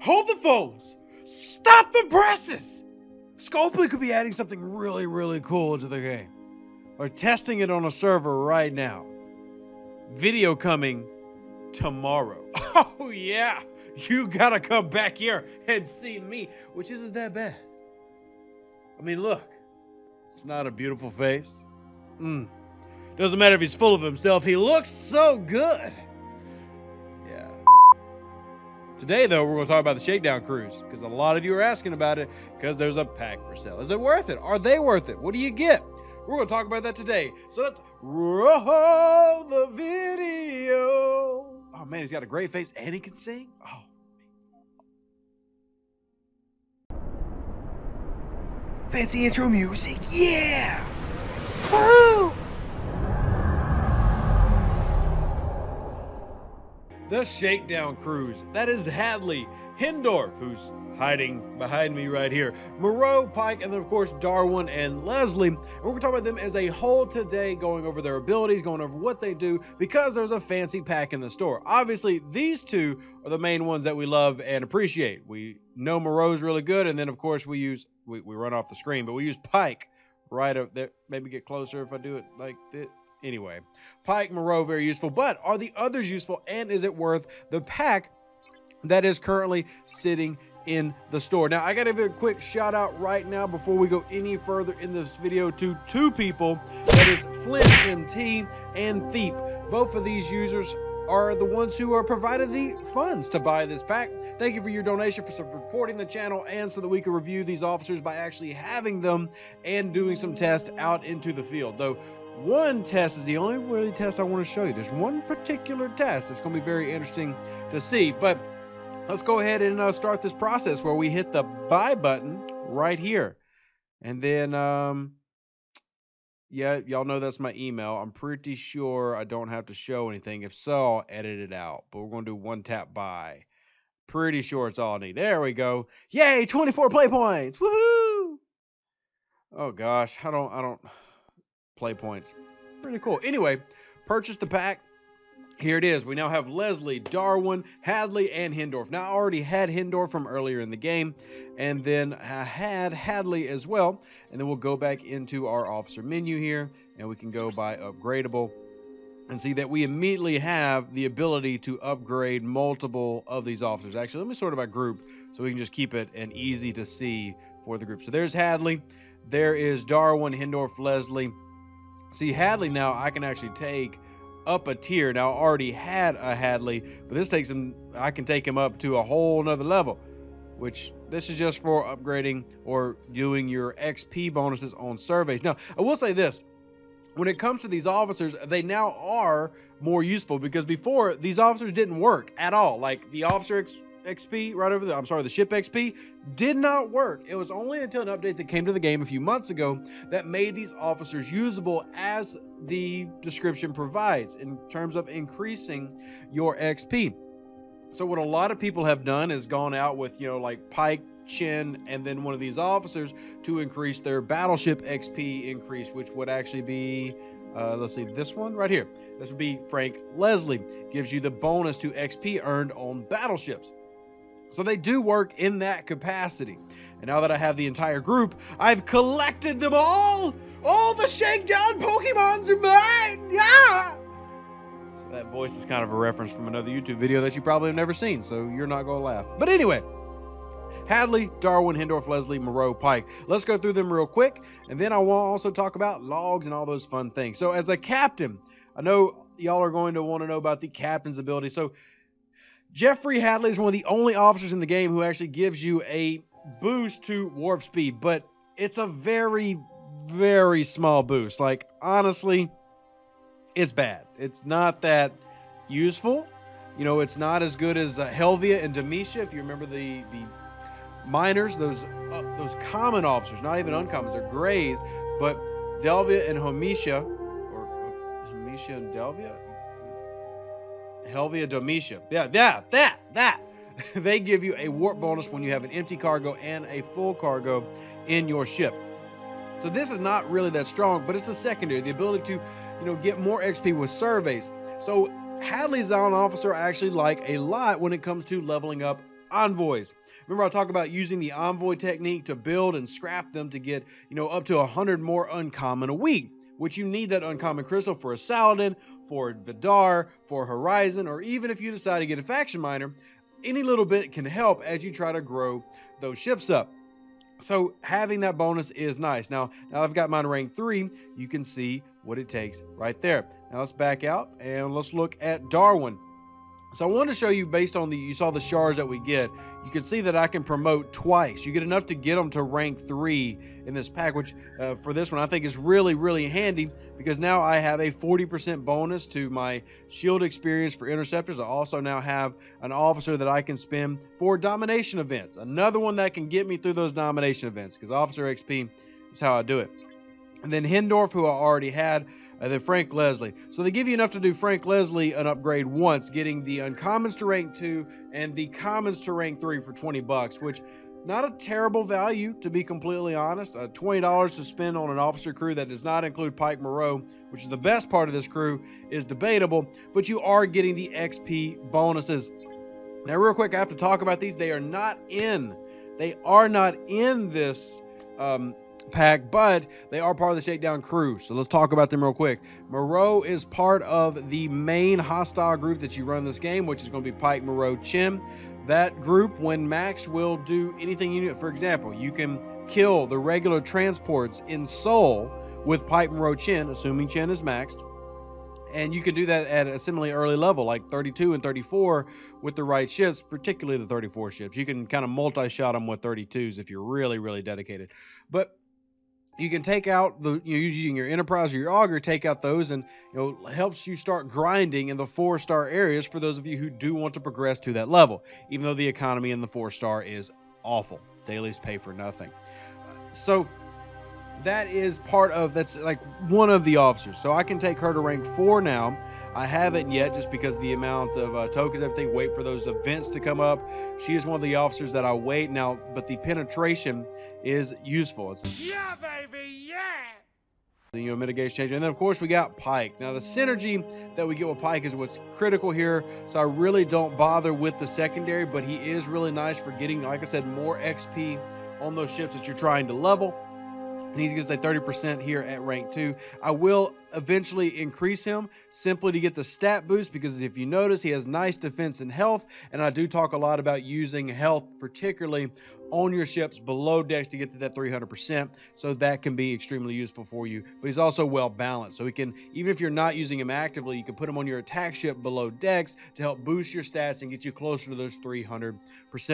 Hold the foes! Stop the presses! Scopely could be adding something really, really cool to the game. Or testing it on a server right now. Video coming tomorrow. Oh yeah! You gotta come back here and see me, which isn't that bad. I mean, look. It's not a beautiful face. Doesn't matter if he's full of himself. He looks so good. Yeah. Today, though, we're going to talk about the Shakedown Crews, because a lot of you are asking about it, because there's a pack for sale. Is it worth it? Are they worth it? What do you get? We're going to talk about that today. So let's roll the video. Oh, man, he's got a great face, and he can sing. Oh. Fancy intro music, yeah! Woo! The Shakedown Crews. That is Hadley, Hindorf, who's hiding behind me right here, Moreau, Pike, and then of course Darwin and Leslie. And we're gonna talk about them as a whole today, going over their abilities, going over what they do, because there's a fancy pack in the store. Obviously, these two are the main ones that we love and appreciate. We know Moreau's really good, and then of course we run off the screen, but we use Pike right up there. Maybe get closer if I do it like this. Anyway, Pike, Moreau, very useful, but are the others useful, and is it worth the pack that is currently sitting in the store? Now, I gotta give a quick shout out right now before we go any further in this video to two people. That is Flint MT and Thiep. Both of these users are the ones who are provided the funds to buy this pack. Thank you for your donation, for supporting the channel, and so that we can review these officers by actually having them and doing some tests out into the field. Though one test is the only really test I want to show you. There's one particular test that's going to be very interesting to see, but let's go ahead and start this process where we hit the buy button right here. And then, yeah, y'all know that's my email. I'm pretty sure I don't have to show anything. If so, I'll edit it out. But we're going to do one tap buy. Pretty sure it's all I need. There we go. Yay, 24 play points. Woohoo! Oh gosh, I don't play points. Pretty cool. Anyway, purchase the pack. Here it is. We now have Leslie, Darwin, Hadley, and Hindorf. Now, I already had Hindorf from earlier in the game, and then I had Hadley as well. And then we'll go back into our officer menu here, and we can go by upgradable and see that we immediately have the ability to upgrade multiple of these officers. Actually, let me sort it by group so we can just keep it and easy to see for the group. So there's Hadley. There is Darwin, Hindorf, Leslie. See, Hadley now I can actually take up a tier. Now, I already had a Hadley, but this takes him, I can take him up to a whole nother level, which this is just for upgrading or doing your XP bonuses on surveys. Now, I will say this. When it comes to these officers, they now are more useful, because before these officers didn't work at all. Like the officer XP right over there, I'm sorry, the ship XP did not work. It was only until an update that came to the game a few months ago that made these officers usable, as the description provides, in terms of increasing your XP. So what a lot of people have done is gone out with, like Pike, Chin, and then one of these officers to increase their battleship XP increase, which would actually be, let's see, this one right here. This would be Frank Leslie. Gives you the bonus to XP earned on battleships. So they do work in that capacity. And now that I have the entire group, I've collected them all! All the Shakedown Pokemons are mine! Yeah! So that voice is kind of a reference from another YouTube video that you probably have never seen, so you're not going to laugh. But anyway, Hadley, Darwin, Hindorf, Leslie, Moreau, Pike. Let's go through them real quick, and then I will also talk about logs and all those fun things. So as a captain, I know y'all are going to want to know about the captain's ability. So Jeffrey Hadley is one of the only officers in the game who actually gives you a boost to warp speed, but it's a very, very small boost. Like, honestly, it's bad. It's not that useful. It's not as good as Helvia and Demetia. If you remember the miners, those common officers, not even uncommons, they're grays, but Delvia and Homitia, or Homitia and Delvia? Helvia, Domitia. Yeah, that. They give you a warp bonus when you have an empty cargo and a full cargo in your ship. So this is not really that strong, but it's the secondary, the ability to, get more XP with surveys. So Hadley's an officer I actually like a lot when it comes to leveling up envoys. Remember I talked about using the envoy technique to build and scrap them to get, up to 100 more uncommon a week, which you need that uncommon crystal for a Saladin, for Vidar, for Horizon, or even if you decide to get a faction miner. Any little bit can help as you try to grow those ships up. So having that bonus is nice. Now I've got mine rank 3. You can see what it takes right there. Now let's back out and let's look at Darwin. So I want to show you, based on you saw the shards that we get, you can see that I can promote twice. You get enough to get them to rank 3 in this pack, which for this one I think is really, really handy, because now I have a 40% bonus to my shield experience for interceptors. I also now have an officer that I can spend for domination events. Another one that can get me through those domination events, because officer XP is how I do it. And then Hendorf, who I already had, and then Frank Leslie. So they give you enough to do Frank Leslie an upgrade once, getting the uncommons to rank 2 and the commons to rank 3 for 20 bucks, which not a terrible value, to be completely honest. $20 to spend on an officer crew that does not include Pike Moreau, which is the best part of this crew, is debatable, but you are getting the XP bonuses. Now real quick, I have to talk about these. They are not in this pack, but they are part of the Shakedown Crew, so let's talk about them real quick. Moreau is part of the main hostile group that you run this game, which is going to be Pike, Moreau, Chin. That group, when maxed, will do anything you need. For example, you can kill the regular transports in Seoul with Pike, Moreau, Chin, assuming Chin is maxed, and you can do that at a similarly early level, like 32 and 34 with the right ships, particularly the 34 ships. You can kind of multi-shot them with 32s if you're really, really dedicated. But you can take out using your Enterprise or your Augur, take out those, and helps you start grinding in the 4-star areas for those of you who do want to progress to that level, even though the economy in the 4-star is awful. Dailies pay for nothing. So that is that's like one of the officers. So I can take her to rank 4 now. I haven't yet, just because the amount of tokens, everything, wait for those events to come up. She is one of the officers that I wait now, but the penetration is useful. Yeah, baby, yeah! The mitigation change. And then of course we got Pike. Now the synergy that we get with Pike is what's critical here, so I really don't bother with the secondary, but he is really nice for getting, like I said, more XP on those ships that you're trying to level. And he's going to say 30% here at rank 2. I will eventually increase him simply to get the stat boost, because if you notice, he has nice defense and health, and I do talk a lot about using health, particularly on your ships below decks, to get to that 300%, so that can be extremely useful for you. But he's also well balanced, so he can, even if you're not using him actively, you can put him on your attack ship below decks to help boost your stats and get you closer to those 300%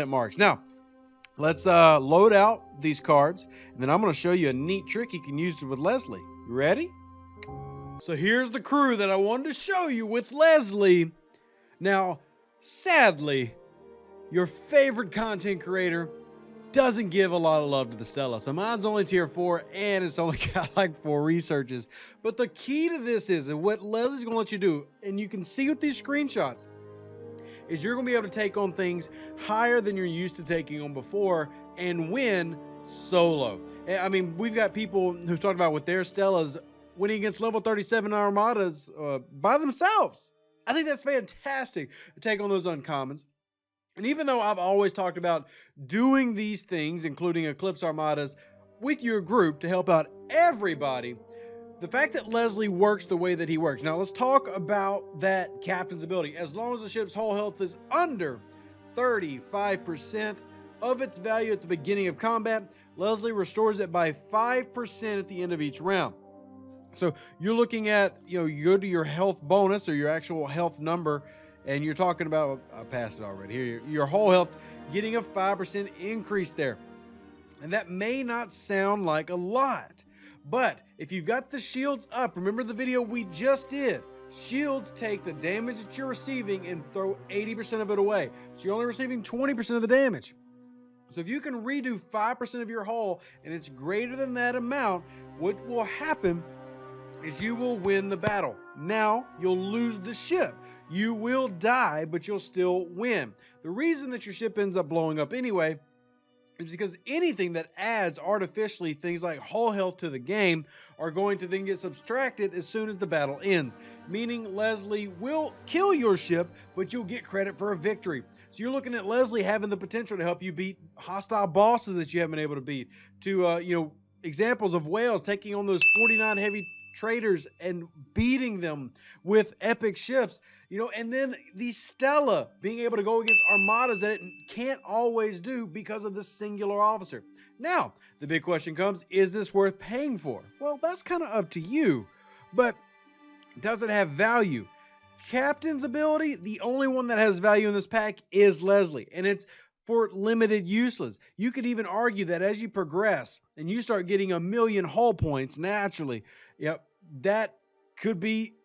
marks. Now let's load out these cards, and then I'm going to show you a neat trick you can use with Leslie. You ready? So here's the crew that I wanted to show you with Leslie. Now, sadly, your favorite content creator doesn't give a lot of love to the Stella. So mine's only tier 4, and it's only got like 4 researches. But the key to this is, and what Leslie's going to let you do, and you can see with these screenshots, is you're going to be able to take on things higher than you're used to taking on before and win solo. I mean, we've got people who've talked about with their Stellas winning against level 37 Armadas by themselves. I think that's fantastic to take on those uncommons. And even though I've always talked about doing these things, including Eclipse Armadas, with your group to help out everybody, the fact that Leslie works the way that he works. Now let's talk about that captain's ability. As long as the ship's whole health is under 35% of its value at the beginning of combat, Leslie restores it by 5% at the end of each round. So you're looking at, you go to your health bonus or your actual health number, and you're talking about, I passed it already here, your whole health getting a 5% increase there. And that may not sound like a lot, but if you've got the shields up, remember the video we just did, shields take the damage that you're receiving and throw 80% of it away. So you're only receiving 20% of the damage. So if you can redo 5% of your hull and it's greater than that amount, what will happen is you will win the battle. Now you'll lose the ship. You will die, but you'll still win. The reason that your ship ends up blowing up anyway is because anything that adds artificially things like hull health to the game are going to then get subtracted as soon as the battle ends, meaning Leslie will kill your ship, but you'll get credit for a victory. So you're looking at Leslie having the potential to help you beat hostile bosses that you haven't been able to beat, to examples of whales taking on those 49 heavy traders and beating them with epic ships, and then the Stella being able to go against armadas that it can't always do because of this singular officer. Now, the big question comes, is this worth paying for? Well, that's kind of up to you, but does it have value? Captain's ability, the only one that has value in this pack is Leslie, and it's for limited useless. You could even argue that as you progress and you start getting 1,000,000 hull points naturally, that could be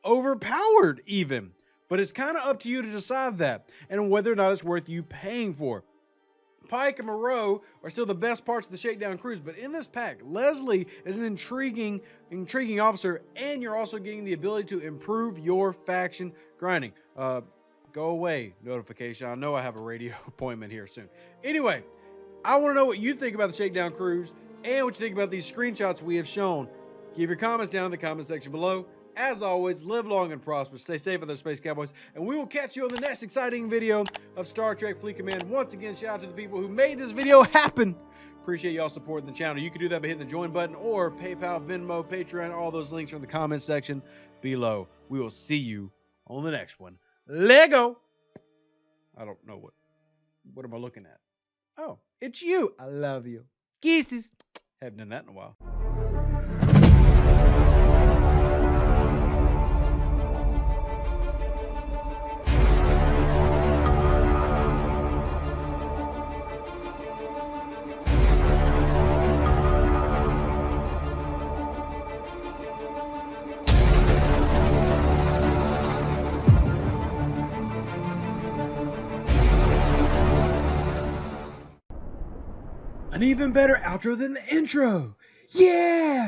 overpowered even. But it's kind of up to you to decide that and whether or not it's worth you paying for. Pike and Moreau are still the best parts of the Shakedown Crews, but in this pack, Leslie is an intriguing officer, and you're also getting the ability to improve your faction grinding. Go away, notification. I know I have a radio appointment here soon. Anyway, I want to know what you think about the Shakedown Crews and what you think about these screenshots we have shown. Give your comments down in the comment section below. As always, live long and prosper. Stay safe out there, Space Cowboys. And we will catch you on the next exciting video of Star Trek Fleet Command. Once again, shout out to the people who made this video happen. Appreciate y'all supporting the channel. You can do that by hitting the join button or PayPal, Venmo, Patreon. All those links are in the comment section below. We will see you on the next one. Lego! I don't know what am I looking at? Oh, it's you. I love you. Kisses. Haven't done that in a while. An even better outro than the intro. Yeah!